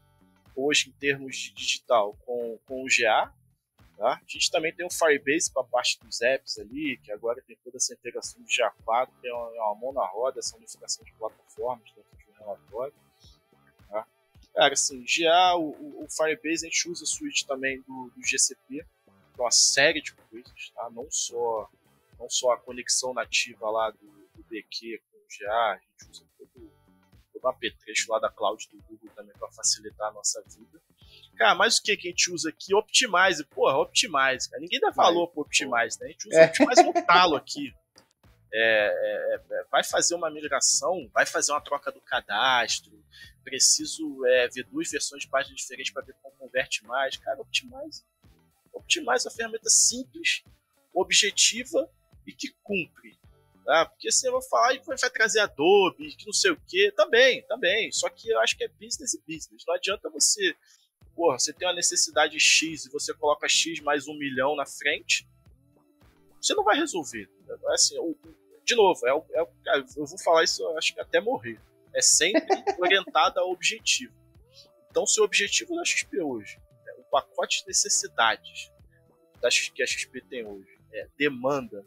hoje em termos de digital com o GA, tá? A gente também tem o Firebase para a parte dos apps ali, que agora tem toda essa integração de GA4, tem uma mão na roda, essa unificação de plataformas dentro de um relatório. Tá? Cara, assim, GA, o Firebase, a gente usa a suíte também do GCP, uma série de coisas, tá? Não só a conexão nativa lá do BQ com o GA, a gente usa todo o apetrecho lá da cloud do Google também para facilitar a nossa vida. Cara, mas o que a gente usa aqui? Optimize. Porra, Optimize, cara. Ninguém ainda falou pro Optimize, né? A gente usa Optimize no talo aqui. Vai fazer uma migração, vai fazer uma troca do cadastro, preciso ver 2 versões de página diferentes para ver como converte mais. Cara, Optimize é uma ferramenta simples, objetiva e que cumpre. Tá? Porque você vai falar e vai trazer Adobe, que não sei o que, também. Só que eu acho que é business e business. Não adianta você tem uma necessidade X e você coloca X mais 1 milhão na frente, você não vai resolver. Assim, de novo, eu vou falar isso, eu acho que até morrer. É sempre orientado a objetivo. Então, se o objetivo da XP hoje, o pacote de necessidades que a XP tem hoje, demanda,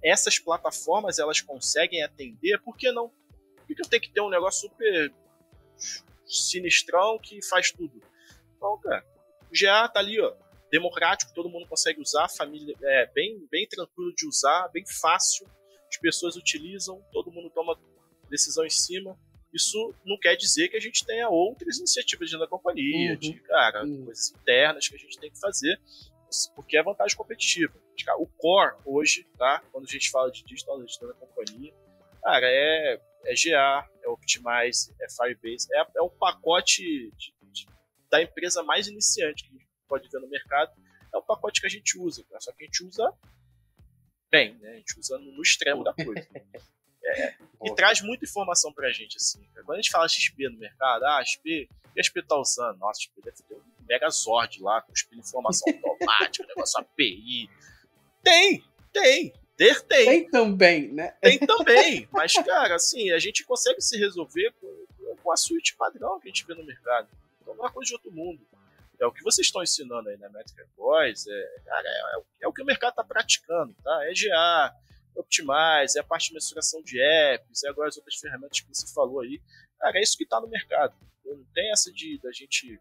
essas plataformas elas conseguem atender, por que não? Por que eu tenho que ter um negócio super sinistrão que faz tudo? Então, cara, o GA tá ali, ó. democrático, todo mundo consegue usar, família é bem tranquilo de usar, bem fácil, as pessoas utilizam, todo mundo toma decisão em cima. Isso não quer dizer que a gente tenha outras iniciativas dentro da companhia, de coisas internas que a gente tem que fazer, porque é vantagem competitiva. O core hoje, tá? Quando a gente fala de digital dentro da companhia, cara, é GA, é Optimize, é Firebase, é o pacote da empresa mais iniciante que a gente pode ver no mercado, é o pacote que a gente usa, cara. Só que a gente usa bem, né? A gente usa no extremo da coisa. E traz muita informação pra gente, assim. Quando a gente fala XP no mercado, XP, o que a XP tá usando? Nossa, XP deve ter um Megazord lá, com informação automática, negócio API. Tem. Tem também, né? Tem também, mas, cara, assim, a gente consegue se resolver com a suíte padrão que a gente vê no mercado. Então não é coisa de outro mundo. É o que vocês estão ensinando aí na Metric Boys, é o que o mercado está praticando, tá? É GA, Optimize, é a parte de mensuração de apps, é agora as outras ferramentas que você falou aí. Cara, é isso que está no mercado. Não tem essa da gente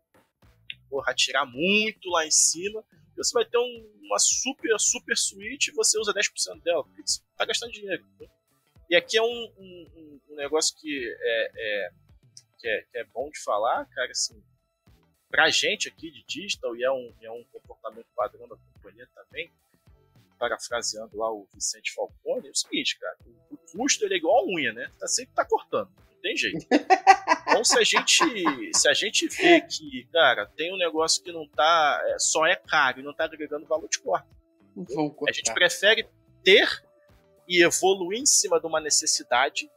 atirar muito lá em cima. Você vai ter uma super suíte e você usa 10% dela, porque você está gastando dinheiro. Né? E aqui é um negócio que é bom de falar, cara, assim, pra gente aqui de digital, e é um comportamento padrão da companhia também, parafraseando lá o Vicente Falcone, é o seguinte, cara, o custo ele é igual a unha, né? Sempre tá cortando, não tem jeito. Então se a gente vê que, cara, tem um negócio que não tá, só é caro e não tá agregando valor, de corta. A gente prefere ter e evoluir em cima de uma necessidade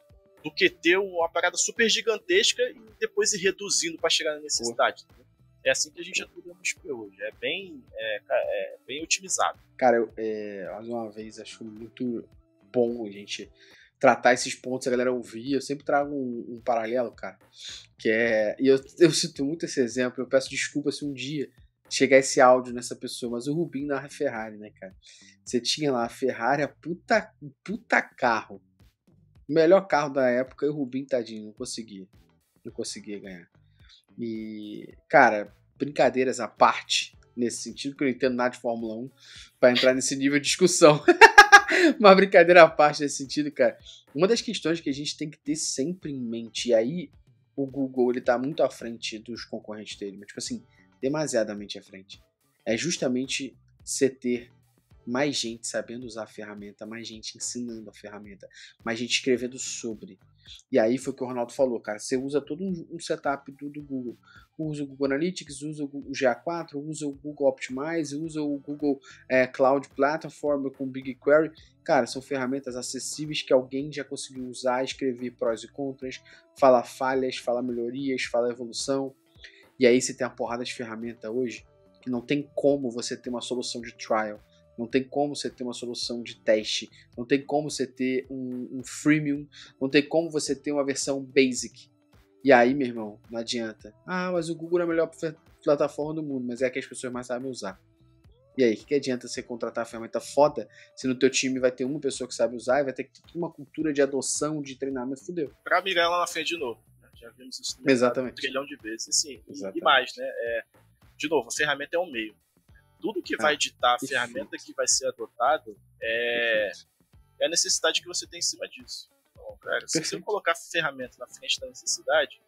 do que ter uma parada super gigantesca e depois ir reduzindo para chegar na necessidade. É assim que a gente atua no XP hoje. É bem otimizado. Cara, mais uma vez, acho muito bom a gente tratar esses pontos, a galera ouvir. Eu sempre trago um paralelo, cara, que e eu cito muito esse exemplo. Eu peço desculpa se um dia chegar esse áudio nessa pessoa, mas o Rubinho da Ferrari, né, cara? Você tinha lá a Ferrari, a puta carro. O melhor carro da época, e o Rubinho, tadinho, não conseguia ganhar. E, cara, brincadeiras à parte, nesse sentido, que eu não entendo nada de Fórmula 1, pra entrar nesse nível de discussão. Uma brincadeira à parte nesse sentido, cara. Uma das questões que a gente tem que ter sempre em mente, e aí o Google, ele tá muito à frente dos concorrentes dele, mas, tipo assim, demasiadamente à frente. É justamente você ter mais gente sabendo usar a ferramenta, mais gente ensinando a ferramenta, mais gente escrevendo sobre. E aí foi o que o Ronaldo falou, cara, você usa todo um setup do Google. Usa o Google Analytics, usa o GA4, usa o Google Optimize, usa o Google Cloud Platform com BigQuery. Cara, são ferramentas acessíveis que alguém já conseguiu usar, escrever prós e contras, falar falhas, falar melhorias, falar evolução. E aí você tem uma porrada de ferramenta hoje que não tem como você ter uma solução de trial. Não tem como você ter uma solução de teste, não tem como você ter um freemium, não tem como você ter uma versão basic. E aí, meu irmão, não adianta. Mas o Google é a melhor plataforma do mundo, mas é a que as pessoas mais sabem usar. E aí, o que adianta você contratar a ferramenta foda se no teu time vai ter uma pessoa que sabe usar e vai ter uma cultura de adoção, de treinamento, fudeu. Pra mirar lá na frente de novo. Né? Já vimos isso no Exatamente. 1 trilhão de vezes. Assim, e mais, né? De novo, a ferramenta é um meio. Tudo que vai ditar a ferramenta que vai ser adotada é a necessidade que você tem em cima disso. Então, cara, se você colocar a ferramenta na frente da necessidade,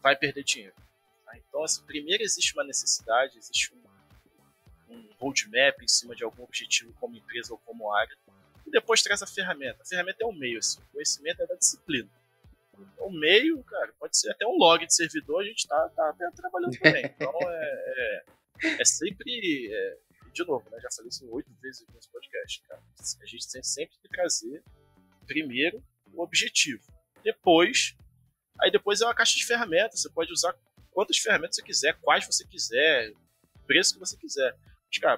vai perder dinheiro. Tá? Então, assim, primeiro existe uma necessidade, existe um roadmap em cima de algum objetivo como empresa ou como área, e depois traz a ferramenta. A ferramenta é um meio, assim, o conhecimento é da disciplina. O meio, cara, pode ser até um log de servidor, a gente tá até trabalhando também. Então, é sempre, de novo, né? Já falei isso 8 vezes nesse podcast, cara. A gente tem sempre que trazer primeiro o objetivo. Depois é uma caixa de ferramentas. Você pode usar quantas ferramentas você quiser, quais você quiser, preço que você quiser.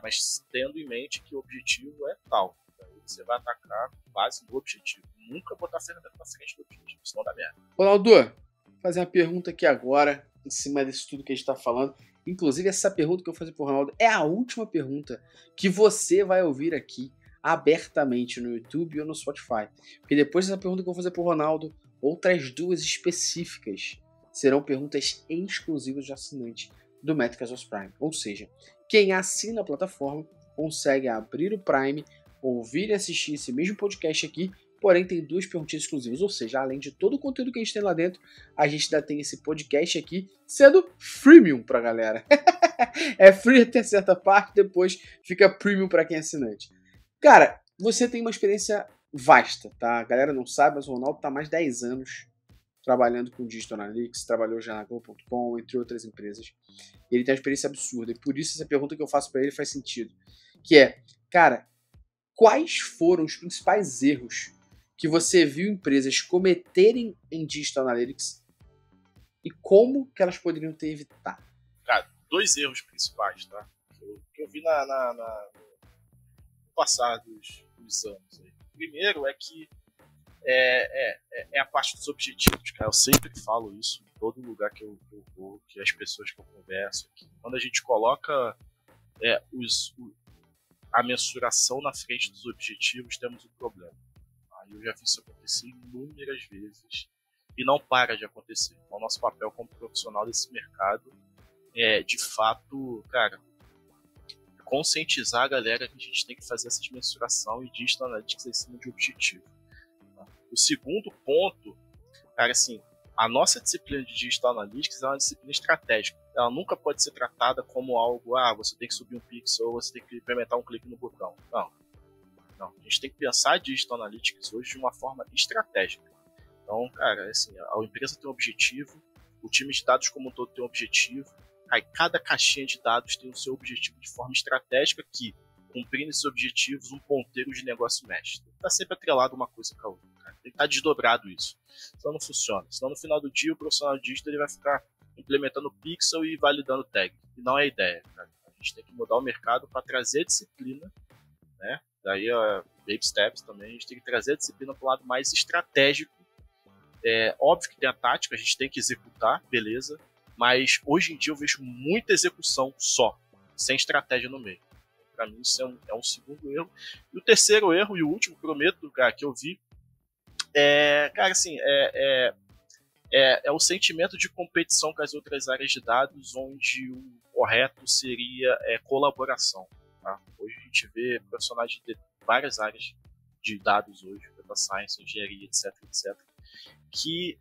Mas tendo em mente que o objetivo é tal. Aí você vai atacar com base no objetivo. Nunca botar a ferramenta na frente do objetivo, senão dá merda. Ronaldo, vou fazer uma pergunta aqui agora, em cima desse tudo que a gente tá falando. Inclusive, essa pergunta que eu vou fazer pro Ronaldo é a última pergunta que você vai ouvir aqui abertamente no YouTube ou no Spotify. Porque depois dessa pergunta que eu vou fazer pro Ronaldo, outras duas específicas serão perguntas exclusivas de assinante do Métricas Prime. Ou seja, Quem assina a plataforma consegue abrir o Prime, ouvir e assistir esse mesmo podcast aqui, porém tem 2 perguntinhas exclusivas, ou seja, além de todo o conteúdo que a gente tem lá dentro, a gente ainda tem esse podcast aqui sendo freemium pra galera. É free até certa parte, depois fica premium pra quem é assinante. Cara, você tem uma experiência vasta, tá? A galera não sabe, mas o Ronaldo tá há mais de 10 anos trabalhando com Digital Analytics, trabalhou já na Go.com, entre outras empresas. Ele tem uma experiência absurda, e por isso essa pergunta que eu faço pra ele faz sentido. Que é, cara, quais foram os principais erros que você viu empresas cometerem em Digital Analytics e como que elas poderiam ter evitado? Cara, 2 erros principais, tá? Que eu vi no passar dos anos. Aí. O primeiro é que é a parte dos objetivos, cara. Eu sempre falo isso em todo lugar que eu vou, que as pessoas que eu converso aqui. Quando a gente coloca a mensuração na frente dos objetivos, temos um problema. Eu já vi isso acontecer inúmeras vezes e não para de acontecer. Então, o nosso papel como profissional desse mercado é, de fato, cara, conscientizar a galera que a gente tem que fazer essa mensuração e Digital Analytics em cima de objetivo. O segundo ponto, cara, assim, a nossa disciplina de Digital Analytics é uma disciplina estratégica. Ela nunca pode ser tratada como algo, você tem que subir um pixel ou você tem que implementar um clique no botão. Não. A gente tem que pensar Digital Analytics hoje de uma forma estratégica. Então, cara, assim, a empresa tem um objetivo, o time de dados como um todo tem um objetivo, aí cada caixinha de dados tem o seu objetivo de forma estratégica que, cumprindo esses objetivos, um ponteiro de negócio mexe. Tem que estar sempre atrelado uma coisa com a outra, cara. Tem que estar desdobrado isso. Senão não funciona. Senão no final do dia o profissional de digital ele vai ficar implementando pixel e validando tag. E não é a ideia, cara. A gente tem que mudar o mercado para trazer disciplina, né? Daí, baby steps também, a gente tem que trazer a disciplina para o lado mais estratégico. É óbvio que tem a tática, a gente tem que executar, beleza, mas hoje em dia eu vejo muita execução só, sem estratégia no meio. Para mim isso é um segundo erro. E o terceiro erro, e o último, prometo, cara, que eu vi, cara, assim, é o sentimento de competição com as outras áreas de dados, onde o correto seria colaboração. Tá? Hoje a gente vê profissionais de várias áreas de dados hoje, data science, engenharia, etc, que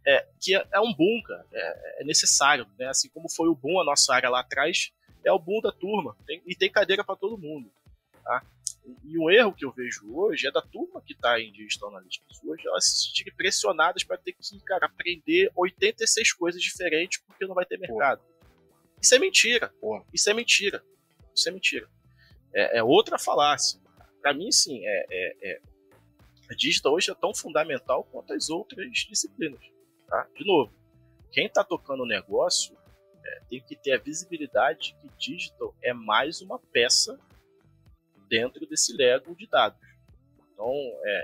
é um boom, cara, é necessário, né? Assim como foi o boom a nossa área lá atrás, é o boom da turma, e tem cadeira para todo mundo. Tá? E o erro que eu vejo hoje é da turma que está em Digital Analytics hoje, elas se sentirem pressionadas para ter que, cara, aprender 86 coisas diferentes porque não vai ter mercado. Isso é mentira. Isso é mentira. Isso é mentira. É outra falácia. Para mim, sim, a digital hoje é tão fundamental quanto as outras disciplinas. Tá? De novo, quem está tocando o negócio tem que ter a visibilidade que digital é mais uma peça dentro desse Lego de dados. Então,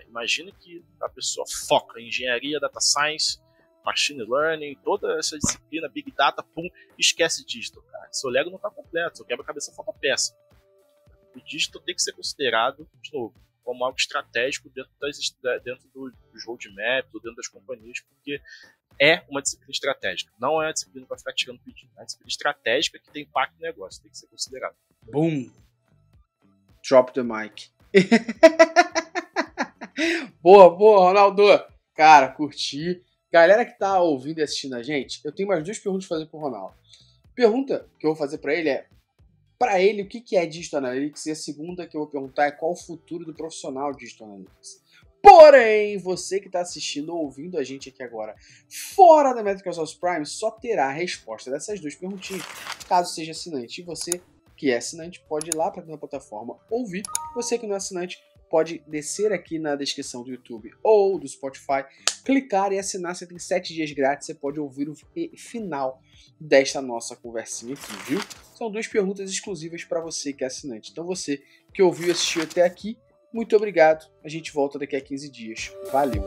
imagine que a pessoa foca em engenharia, data science, machine learning, toda essa disciplina, big data, esquece digital. Cara, seu Lego não está completo, seu quebra-cabeça falta peça. O digital tem que ser considerado, de novo, como algo estratégico dentro dos roadmaps ou dentro das companhias, porque é uma disciplina estratégica. Não é uma disciplina para ficar tirando pedido. É uma disciplina estratégica que tem impacto no negócio. Tem que ser considerado. Boom! Drop the mic. Boa, Ronaldo. Cara, curti. Galera que tá ouvindo e assistindo a gente, eu tenho mais 2 perguntas para fazer pro Ronaldo. Pergunta que eu vou fazer para ele é, para ele, o que é Digital Analytics? E a segunda que eu vou perguntar é qual o futuro do profissional de Digital Analytics. Porém, você que está assistindo ou ouvindo a gente aqui agora, fora da Microsoft Prime, só terá a resposta dessas 2 perguntinhas, caso seja assinante. E você que é assinante pode ir lá para a plataforma ouvir. Você que não é assinante pode descer aqui na descrição do YouTube ou do Spotify, clicar e assinar. Você tem 7 dias grátis, você pode ouvir o final desta nossa conversinha aqui, viu? São 2 perguntas exclusivas para você que é assinante. Então você que ouviu e assistiu até aqui, muito obrigado. A gente volta daqui a 15 dias. Valeu!